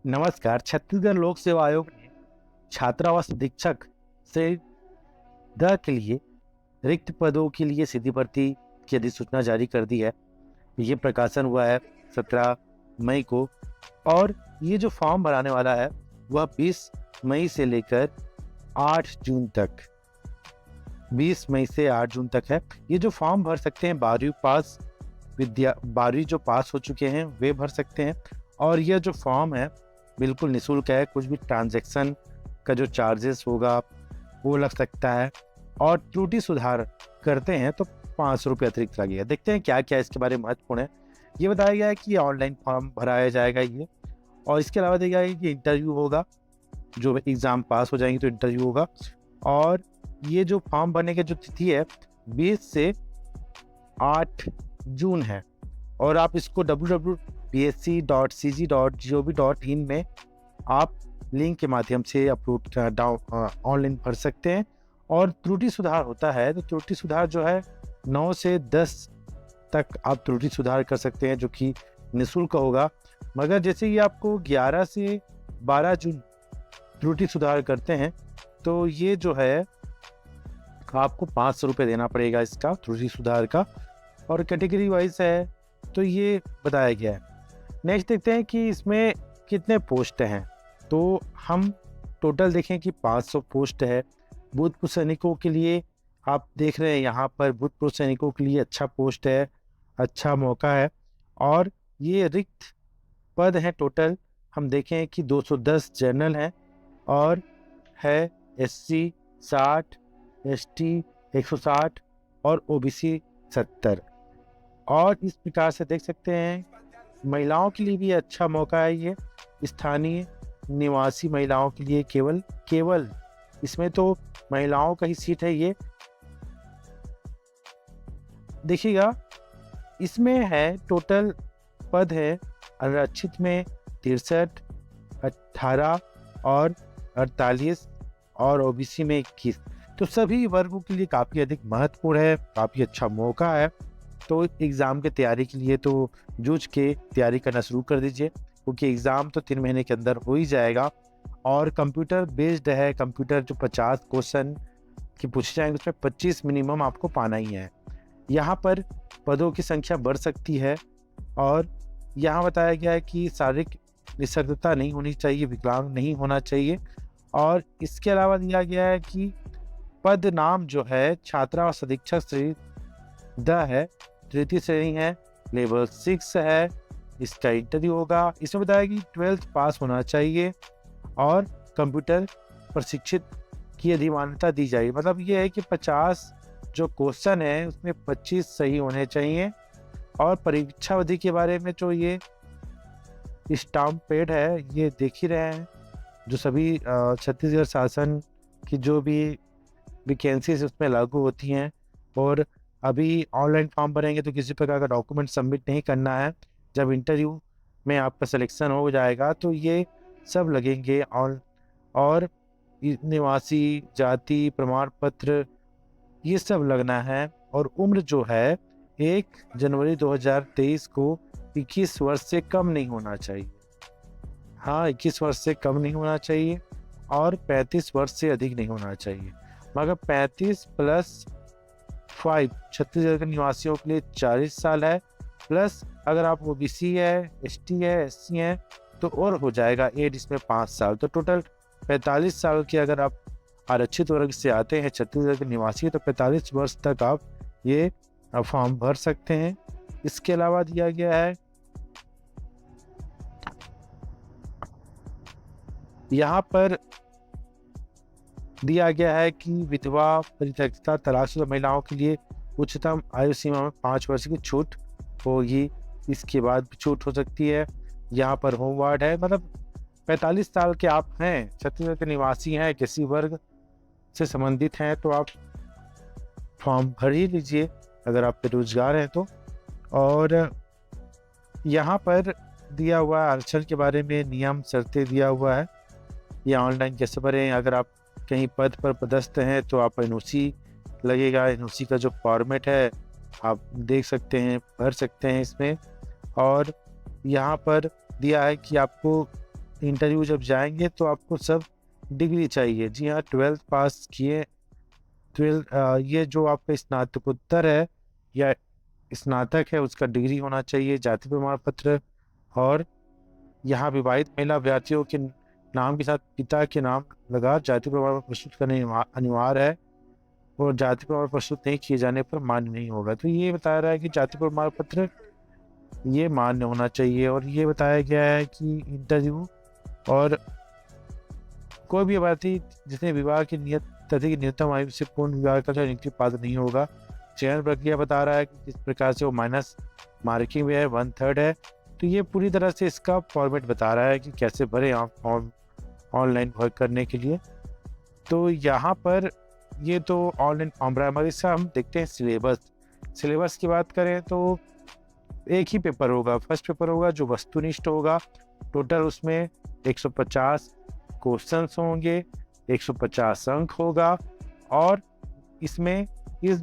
नमस्कार। छत्तीसगढ़ लोक सेवा आयोग ने छात्रावास अधीक्षक से द के लिए रिक्त पदों के लिए सीधी भर्ती की अधिसूचना जारी कर दी है। ये प्रकाशन हुआ है 17 मई को और ये जो फॉर्म भराने वाला है वह 20 मई से लेकर 8 जून तक 20 मई से 8 जून तक है। ये जो फॉर्म भर सकते हैं 12वीं जो पास हो चुके हैं वे भर सकते हैं और यह जो फॉर्म है बिल्कुल निःशुल्क है। कुछ भी ट्रांजैक्शन का जो चार्जेस होगा वो लग सकता है और त्रुटि सुधार करते हैं तो 500 रुपये अतिरिक्त लगेगा। देखते हैं क्या क्या इसके बारे में महत्वपूर्ण है। ये बताया गया है कि ऑनलाइन फॉर्म भराया जाएगा ये, और इसके अलावा देखा गया है कि इंटरव्यू होगा। जो एग्ज़ाम पास हो जाएंगे तो इंटरव्यू होगा। और ये जो फॉर्म भरने की जो तिथि है 20 से 8 जून है और आप इसको www.psc.cg.gov.in में आप लिंक के माध्यम से अपलोड ऑनलाइन भर सकते हैं। और त्रुटि सुधार होता है तो त्रुटि सुधार जो है 9 से 10 तक आप त्रुटि सुधार कर सकते हैं जो कि निःशुल्क होगा। मगर जैसे ही आपको 11 से 12 जून त्रुटि सुधार करते हैं तो ये जो है आपको 500 रुपये देना पड़ेगा इसका त्रुटि सुधार का, और कैटेगरी वाइज है तो ये बताया गया है। नेक्स्ट देखते हैं कि इसमें कितने पोस्ट हैं। तो हम टोटल देखें कि 500 पोस्ट है। भूतपूर्व सैनिकों के लिए आप देख रहे हैं यहाँ पर भूतपूर्व सैनिकों के लिए अच्छा पोस्ट है, अच्छा मौका है। और ये रिक्त पद हैं टोटल हम देखें कि 210 जनरल हैं और है SC 60, ST 160 और OBC 70। और इस प्रकार से देख सकते हैं महिलाओं के लिए भी अच्छा मौका है। ये स्थानीय निवासी महिलाओं के लिए केवल इसमें तो महिलाओं का ही सीट है। ये देखिएगा इसमें है टोटल पद है आरक्षित में 63, 18 और 48 और OBC में 21। तो सभी वर्गों के लिए काफ़ी अधिक महत्वपूर्ण है, काफ़ी अच्छा मौका है। तो एग्ज़ाम की तैयारी के लिए तो जूझ के तैयारी करना शुरू कर दीजिए, क्योंकि एग्ज़ाम तो 3 महीने के अंदर हो ही जाएगा। और कंप्यूटर बेस्ड है। कंप्यूटर जो 50 क्वेश्चन की पूछे जाएंगे उसमें 25 मिनिमम आपको पाना ही है। यहाँ पर पदों की संख्या बढ़ सकती है और यहाँ बताया गया है कि शारीरिक निःशक्तता नहीं होनी चाहिए, विकलांग नहीं होना चाहिए। और इसके अलावा दिया गया है कि पद नाम जो है छात्रावास अधीक्षक श्री द है, तृतीय श्रेणी है, लेवल 6 है। इसका इंटरव्यू होगा। इसमें बताया कि 12th पास होना चाहिए और कंप्यूटर प्रशिक्षित की अधिमान्यता दी जाएगी। मतलब ये है कि 50 जो क्वेश्चन है उसमें 25 सही होने चाहिए। और परीक्षा अवधि के बारे में जो ये स्टाम्प पैड है ये देख ही रहे हैं, जो सभी छत्तीसगढ़ शासन की जो भी वैकेंसीज उसमें लागू होती हैं। और अभी ऑनलाइन फॉर्म भरेंगे तो किसी प्रकार का डॉक्यूमेंट सबमिट नहीं करना है। जब इंटरव्यू में आपका सिलेक्शन हो जाएगा तो ये सब लगेंगे। और निवासी जाति प्रमाण पत्र ये सब लगना है। और उम्र जो है 1 जनवरी 2023 को 21 वर्ष से कम नहीं होना चाहिए। हाँ, 21 वर्ष से कम नहीं होना चाहिए और 35 वर्ष से अधिक नहीं होना चाहिए। मगर 35 + 5 छत्तीसगढ़ के निवासियों के लिए 40 साल है, प्लस अगर आप OBC है, ST है, SC है तो और हो जाएगा एज इसमें 5 साल। तो टोटल 45 साल के अगर आप आरक्षित वर्ग से आते हैं छत्तीसगढ़ के निवासी तो 45 वर्ष तक आप ये फॉर्म भर सकते हैं। इसके अलावा दिया गया है यहाँ पर दिया गया है कि विधवा परित्यक्ता तलाकशुदा महिलाओं के लिए उच्चतम आयु सीमा में 5 वर्ष की छूट होगी। इसके बाद भी छूट हो सकती है। यहाँ पर होम वार्ड है, मतलब 45 साल के आप हैं, छत्तीसगढ़ के निवासी हैं, किसी वर्ग से संबंधित हैं तो आप फॉर्म भर ही लीजिए अगर आप बेरोजगार हैं तो। और यहाँ पर दिया हुआ आरक्षण के बारे में नियम शर्तें दिया हुआ है। या ऑनलाइन कैसे भरें। अगर आप कहीं पद पर पदस्थ हैं तो आप NOC लगेगा। NOC का जो फॉर्मेट है आप देख सकते हैं, भर सकते हैं इसमें। और यहाँ पर दिया है कि आपको इंटरव्यू जब जाएंगे तो आपको सब डिग्री चाहिए। जी हाँ, 12th पास किए, 12 ये जो आपका स्नातकोत्तर है या स्नातक है उसका डिग्री होना चाहिए, जाति प्रमाण पत्र। और यहाँ विवाहित महिला अभ्यर्थियों के नाम के साथ पिता के नाम लगा जाति प्रमाण पत्र प्रस्तुत करने अनिवार्य है, और जाति प्रमाण प्रस्तुत नहीं किए जाने पर मान्य नहीं होगा। तो ये बताया रहा है कि जाति प्रमाण पत्र ये मान्य होना चाहिए। और ये बताया गया है कि इंटरव्यू और कोई भी अभ्यर्थी जिसने विवाह की नियत तिथि की न्यूनतम आयु से पूर्ण विवाह का नियुक्ति पात्र नहीं होगा। चयन प्रक्रिया बता रहा है कि किस प्रकार से वो माइनस मार्किंग में है, 1/3 है। तो ये पूरी तरह से इसका फॉर्मेट बता रहा है कि कैसे भरे आप ऑनलाइन वर्क करने के लिए। तो यहाँ पर ये तो ऑनलाइन फॉर्म भरा है। इसका हम देखते हैं सिलेबस की बात करें तो एक ही पेपर होगा, फर्स्ट पेपर होगा जो वस्तुनिष्ठ होगा। टोटल उसमें 150 क्वेश्चंस होंगे, 150 अंक होगा। और इसमें इस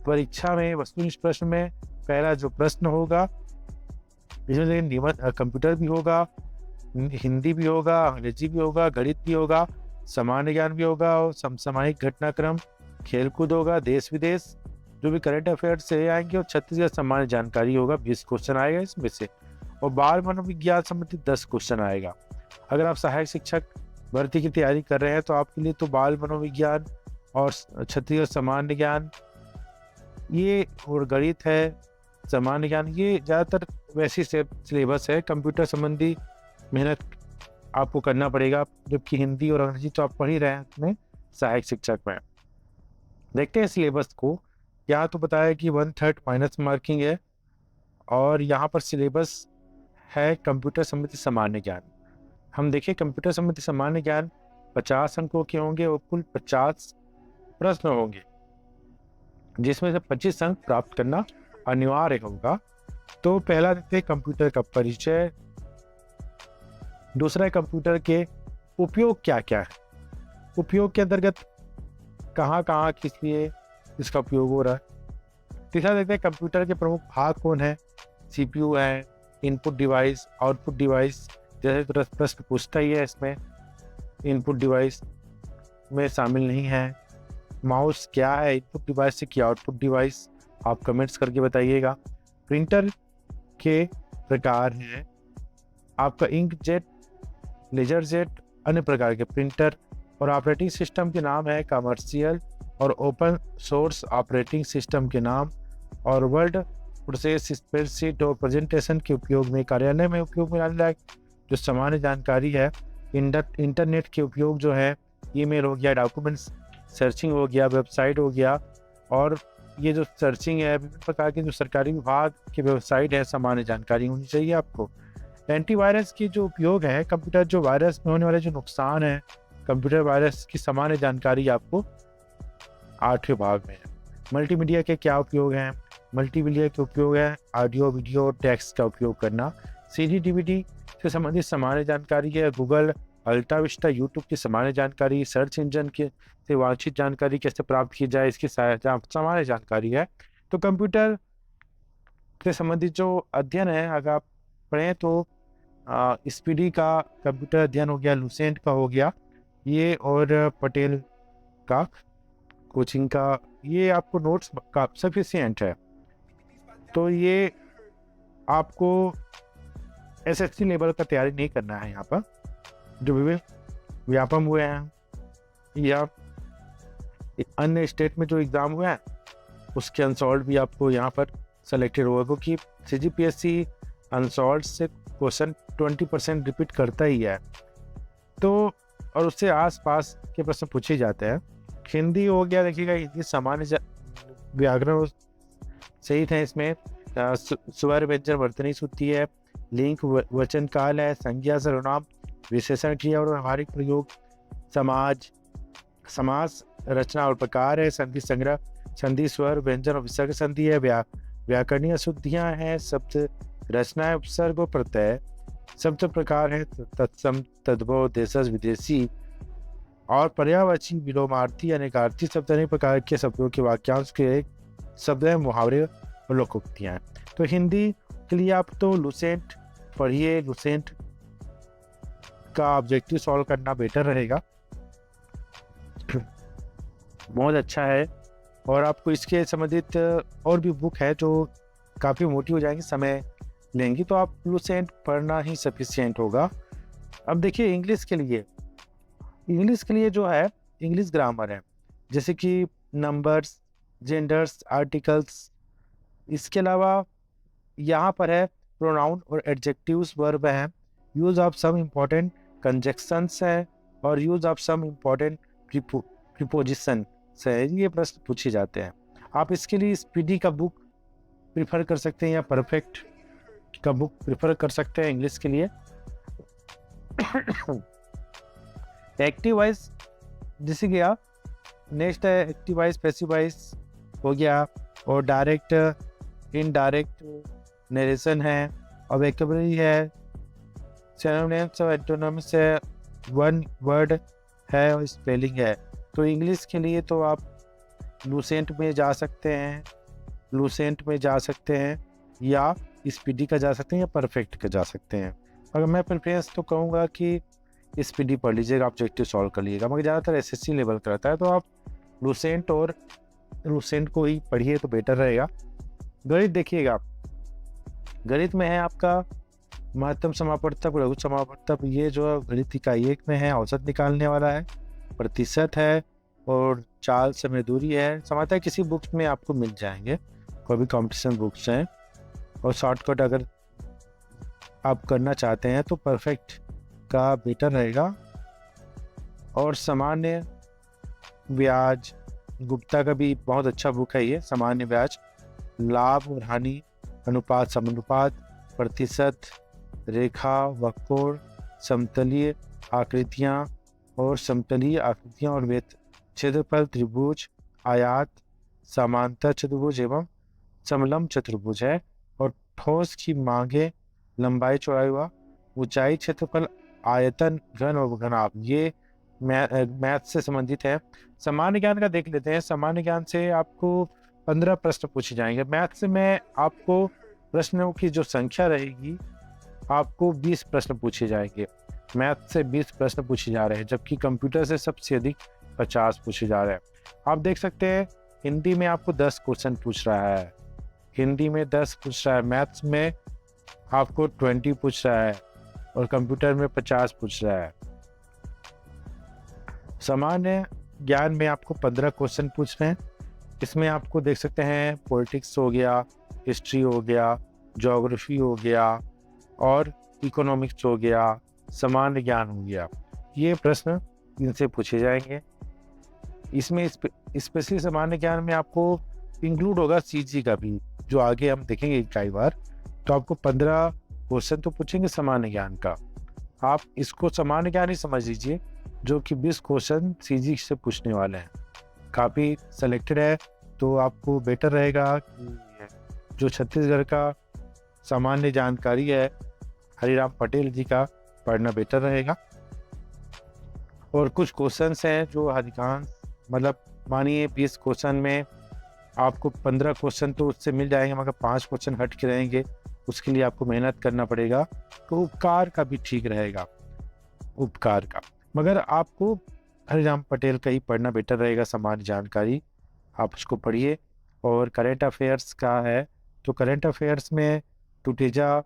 परीक्षा में वस्तुनिष्ठ प्रश्न में पहला जो प्रश्न होगा इसमें नियमित कंप्यूटर भी होगा, हिंदी भी होगा, अंग्रेजी भी होगा, गणित भी होगा, सामान्य ज्ञान भी होगा और समसामयिक घटनाक्रम, खेलकूद होगा, देश विदेश जो भी करंट अफेयर्स से आएंगे, और छत्तीसगढ़ सामान्य जानकारी होगा, 20 क्वेश्चन आएगा इसमें से। और बाल मनोविज्ञान संबंधित 10 क्वेश्चन आएगा। अगर आप सहायक शिक्षक भर्ती की तैयारी कर रहे हैं तो आपके लिए तो बाल मनोविज्ञान और छत्तीसगढ़ सामान्य ज्ञान ये और गणित है, सामान्य ज्ञान ये ज़्यादातर वैसी सिलेबस है। कंप्यूटर संबंधी मेहनत आपको करना पड़ेगा, जबकि हिंदी और अंग्रेजी तो आप पढ़ ही रहे हैं अपने सहायक शिक्षक में। देखते हैं सिलेबस को। यहाँ तो बताया कि 1/3 माइनस मार्किंग है, और यहाँ पर सिलेबस है कंप्यूटर संबंधी सामान्य ज्ञान। हम देखिए कंप्यूटर संबंधी सामान्य ज्ञान 50 अंकों के होंगे और कुल 50 प्रश्न होंगे, जिसमें से 25 अंक प्राप्त करना अनिवार्य होगा। तो पहला देखते हैं कंप्यूटर का परिचय, दूसरा है कंप्यूटर के उपयोग क्या क्या है, उपयोग के अंतर्गत कहाँ कहाँ किस लिए इसका उपयोग हो रहा है। तीसरा देखते हैं कंप्यूटर के प्रमुख भाग कौन है, सीपीयू है, इनपुट डिवाइस, आउटपुट डिवाइस, जैसे तो प्रश्न पूछता ही है इसमें, इनपुट डिवाइस में शामिल नहीं है। माउस क्या है, इनपुट डिवाइस से क्या आउटपुट डिवाइस, आप कमेंट्स करके बताइएगा। प्रिंटर के प्रकार हैं आपका इंकजेट, लेजर जेट, अन्य प्रकार के प्रिंटर। और ऑपरेटिंग सिस्टम के नाम है कमर्शियल और ओपन सोर्स ऑपरेटिंग सिस्टम के नाम। और वर्ड प्रोसेस, स्प्रेडशीट और प्रेजेंटेशन के उपयोग में, कार्यालय में उपयोग में आने लायक जो सामान्य जानकारी है। इंटरनेट के उपयोग जो है, ईमेल हो गया, डॉक्यूमेंट्स सर्चिंग हो गया, वेबसाइट हो गया। और ये जो सर्चिंग है विभिन्न प्रकार के जो सरकारी विभाग की वेबसाइट है, सामान्य जानकारी होनी चाहिए आपको। एंटीवायरस की जो उपयोग है, कंप्यूटर जो वायरस में होने वाले जो नुकसान है, कंप्यूटर वायरस की सामान्य जानकारी आपको 8वें भाग में है। मल्टीमीडिया के क्या उपयोग हैं, मल्टीमीडिया के उपयोग है ऑडियो, वीडियो और टेक्स्ट का उपयोग करना। सीडी डीवीडी से संबंधित सामान्य जानकारी है, गूगल, अल्टा विस्टा, यूट्यूब की सामान्य जानकारी, सर्च इंजन के से वांछित जानकारी कैसे प्राप्त की जाए इसकी सामान्य जानकारी है। तो कंप्यूटर से संबंधित जो अध्ययन है अगर आप पढ़ें तो स्पीडी का कंप्यूटर अध्ययन हो गया, लुसेंट का हो गया ये, और पटेल का कोचिंग का ये आपको नोट्स का सफिशिएंट है। तो ये आपको एसएससी लेवल का तैयारी नहीं करना है। यहाँ पर जो विभिन्न व्यापम हुए हैं या अन्य स्टेट में जो एग्ज़ाम हुए हैं उसके अनसॉल्व भी आपको यहाँ पर सेलेक्टेड होगा, क्योंकि सीजीपीएससी अनसॉल्व से क्वेश्चन 20% रिपीट करता ही है। तो और उससे आसपास के प्रश्न पूछे जाते हैं। हिंदी हो गया, देखिएगा हिंदी सामान्य व्याकरण सही थे इसमें, स्वर व्यंजन वर्तनी सूत्री है, लिंग वचन काल है, संज्ञा सर्वनाम विशेषण क्रिया और व्यवहारिक प्रयोग, समास रचना और प्रकार है, संधि संग्रह, संधि स्वर व्यंजन और विसर्ग संधि है, व्याकरणीय शुद्धियाँ हैं, शब्द रचना उपसर्ग और प्रत्यय, शब्द प्रकार है तत्सम, तद्भव, देशज, विदेशी और पर्यायवाची, विलोमार्थी, अनेकार्थी शब्द, अनेक प्रकार के शब्दों के वाक्यांश के शब्द हैं, मुहावरे और लोकोक्तियाँ हैं। तो हिंदी के लिए आप तो लुसेंट पढ़िए, लुसेंट का ऑब्जेक्टिव सॉल्व करना बेटर रहेगा। बहुत अच्छा है। और आपको इसके संबंधित और भी बुक है जो काफ़ी मोटी हो जाएंगी, समय लेंगी, तो आप लूसेंट पढ़ना ही सफिशिएंट होगा। अब देखिए इंग्लिश के लिए जो है इंग्लिश ग्रामर है, जैसे कि नंबर्स, जेंडर्स, आर्टिकल्स। इसके अलावा यहाँ पर है प्रोनाउन और एडजेक्टिव्स, वर्ब हैं, use of some important conjunctions है, और use of some important preposition है। ये प्रश्न पूछे जाते हैं। आप इसके लिए स्पीडी का बुक प्रिफर कर सकते हैं या परफेक्ट का बुक प्रिफर कर सकते हैं इंग्लिश के लिए। एक्टिव वॉइस जैसे कि आप नेक्स्ट है एक्टिव वॉइस, पैसिव वॉइस हो गया, और डायरेक्ट इनडायरेक्ट नरेशन है, और वोकैबुलरी है, सिनोनिम्स और एंटोनिम्स है, वन वर्ड है, और स्पेलिंग है। तो इंग्लिश के लिए तो आप लूसेंट में जा सकते हैं, या स्पीडी का जा सकते हैं, या परफेक्ट का जा सकते हैं। अगर मैं प्रेफरेंस तो कहूँगा कि स्पीडी पढ़ लीजिएगा, ऑब्जेक्टिव सॉल्व कर लीजिएगा, मगर ज़्यादातर एसएससी लेवल का रहता है, तो आप लूसेंट को ही पढ़िए तो बेटर रहेगा। गणित देखिएगा, गणित में है आपका महत्तम समापवर्तक, लघु समापवर्तक। ये जो गणित इकाई 1 में है, औसत निकालने वाला है, प्रतिशत है, और चाल समय दूरी है। समानता किसी बुक्स में आपको मिल जाएंगे, कोई भी कॉम्पिटिशन बुक्स हैं। और शॉर्टकट अगर आप करना चाहते हैं तो परफेक्ट का बेटर रहेगा। और सामान्य ब्याज, गुप्ता का भी बहुत अच्छा बुक है ये, सामान्य ब्याज, लाभ और हानि अनुपात, समानुपात, प्रतिशत, रेखा, वक्र, समतलीय आकृतियाँ और वेत, क्षेत्रफल, त्रिभुज, आयात, समांतर चतुर्भुज एवं समलंब चतुर्भुज है। और ठोस की मांगे, लंबाई, चौड़ाई व ऊंचाई, क्षेत्रफल, आयतन, घन और घनाभ, ये मैथ से संबंधित है। सामान्य ज्ञान का देख लेते हैं। सामान्य ज्ञान से आपको 15 प्रश्न पूछे जाएंगे। मैथ से मैं आपको प्रश्नों की जो संख्या रहेगी, आपको 20 प्रश्न पूछे जाएंगे। मैथ से 20 प्रश्न पूछे जा रहे हैं, जबकि कंप्यूटर से सबसे अधिक 50 पूछे जा रहे हैं। आप देख सकते हैं हिंदी में आपको 10 क्वेश्चन पूछ रहा है, मैथ्स में आपको 20 पूछ रहा है, और कंप्यूटर में 50 पूछ रहा है। सामान्य ज्ञान में आपको 15 क्वेश्चन पूछ रहे हैं। इसमें आपको देख सकते हैं पॉलिटिक्स हो गया, हिस्ट्री हो गया, ज्योग्राफी हो गया, और इकोनॉमिक्स हो गया, सामान्य ज्ञान हो गया। ये प्रश्न इनसे पूछे जाएंगे। इसमें स्पेशली सामान्य ज्ञान में आपको इंक्लूड होगा सीजी का भी, जो आगे हम देखेंगे कई बार। तो आपको 15 क्वेश्चन तो पूछेंगे सामान्य ज्ञान का। आप इसको सामान्य ज्ञान ही समझ लीजिए, जो कि 20 क्वेश्चन सीजी से पूछने वाले हैं। काफ़ी सेलेक्टेड है, तो आपको बेटर रहेगा कि जो छत्तीसगढ़ का सामान्य जानकारी है हरिराम पटेल जी का, पढ़ना बेटर रहेगा। और कुछ क्वेश्चंस हैं जो अधिकांश, मतलब मानिए 20 क्वेश्चन में आपको 15 क्वेश्चन तो उससे मिल जाएंगे, मगर 5 क्वेश्चन हट के रहेंगे, उसके लिए आपको मेहनत करना पड़ेगा। तो उपकार का भी ठीक रहेगा, उपकार का, मगर आपको हरिराम पटेल का ही पढ़ना बेटर रहेगा। सामान्य जानकारी आप उसको पढ़िए। और करेंट अफेयर्स का है, तो करेंट अफेयर्स में टूटेजा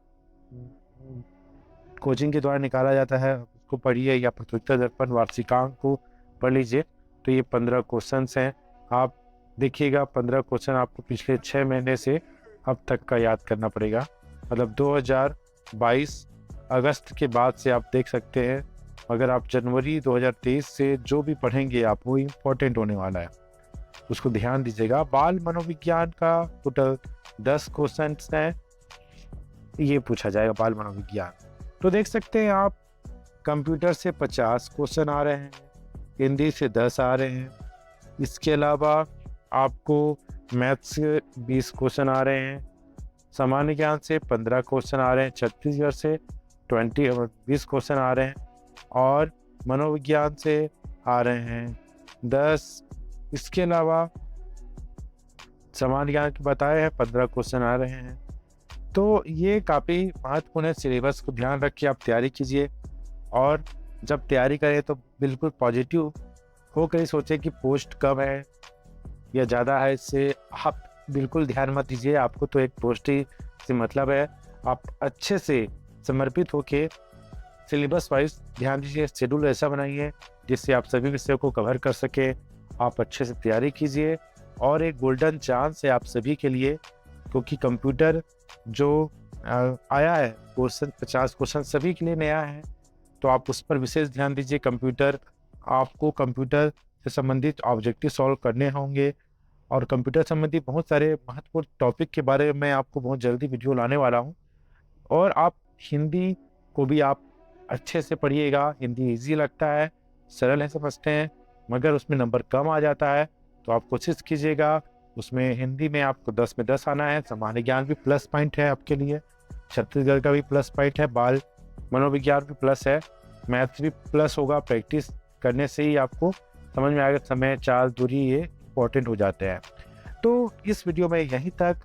कोचिंग के द्वारा निकाला जाता है, उसको पढ़िए, या प्रतियोगिता दर्पण वार्षिकांक को पढ़ लीजिए। तो ये 15 क्वेश्चंस हैं। आप देखिएगा 15 क्वेश्चन आपको पिछले 6 महीने से अब तक का याद करना पड़ेगा, मतलब 2022 अगस्त के बाद से आप देख सकते हैं। अगर आप जनवरी 2023 से जो भी पढ़ेंगे आप, वो इम्पोर्टेंट होने वाला है, उसको ध्यान दीजिएगा। बाल मनोविज्ञान का टोटल 10 क्वेश्चन हैं, ये पूछा जाएगा बाल मनोविज्ञान। तो देख सकते हैं आप, कंप्यूटर से 50 क्वेश्चन आ रहे हैं, हिंदी से 10 आ रहे हैं, इसके अलावा आपको मैथ्स से 20 क्वेश्चन आ रहे हैं, सामान्य ज्ञान से 15 क्वेश्चन आ रहे हैं, छत्तीसगढ़ से 20 क्वेश्चन आ रहे हैं, और मनोविज्ञान से आ रहे हैं 10। इसके अलावा सामान्य ज्ञान के बताए हैं 15 क्वेश्चन आ रहे हैं। तो ये काफ़ी महत्वपूर्ण है। सिलेबस को ध्यान रखिए, आप तैयारी कीजिए। और जब तैयारी करें तो बिल्कुल पॉजिटिव होकर ही सोचें कि पोस्ट कम है या ज़्यादा है। इससे आप बिल्कुल ध्यान मत दीजिए, आपको तो एक पोस्ट ही से मतलब है। आप अच्छे से समर्पित होके सिलेबस वाइज ध्यान दीजिए, शेड्यूल ऐसा बनाइए जिससे आप सभी विषयों को कवर कर सकें। आप अच्छे से तैयारी कीजिए और एक गोल्डन चांस है आप सभी के लिए, क्योंकि कंप्यूटर जो आया है क्वेश्चन 50 क्वेश्चन सभी के लिए नया है, तो आप उस पर विशेष ध्यान दीजिए। आपको कंप्यूटर से संबंधित ऑब्जेक्टिव सॉल्व करने होंगे और कंप्यूटर संबंधी बहुत सारे महत्वपूर्ण टॉपिक के बारे में मैं आपको बहुत जल्दी वीडियो लाने वाला हूँ। और आप हिंदी को भी आप अच्छे से पढ़िएगा। हिंदी इजी लगता है, सरल है, समझते हैं, मगर उसमें नंबर कम आ जाता है। तो आप कोशिश कीजिएगा उसमें हिंदी में आपको 10 में 10 आना है। सामान्य ज्ञान भी प्लस पॉइंट है आपके लिए, छत्तीसगढ़ का भी प्लस पॉइंट है, बाल मनोविज्ञान भी प्लस है, मैथ्स भी प्लस होगा। प्रैक्टिस करने से ही आपको समझ में आएगा, समय, चाल, दूरी ये इंपॉर्टेंट हो जाते हैं। तो इस वीडियो में यहीं तक।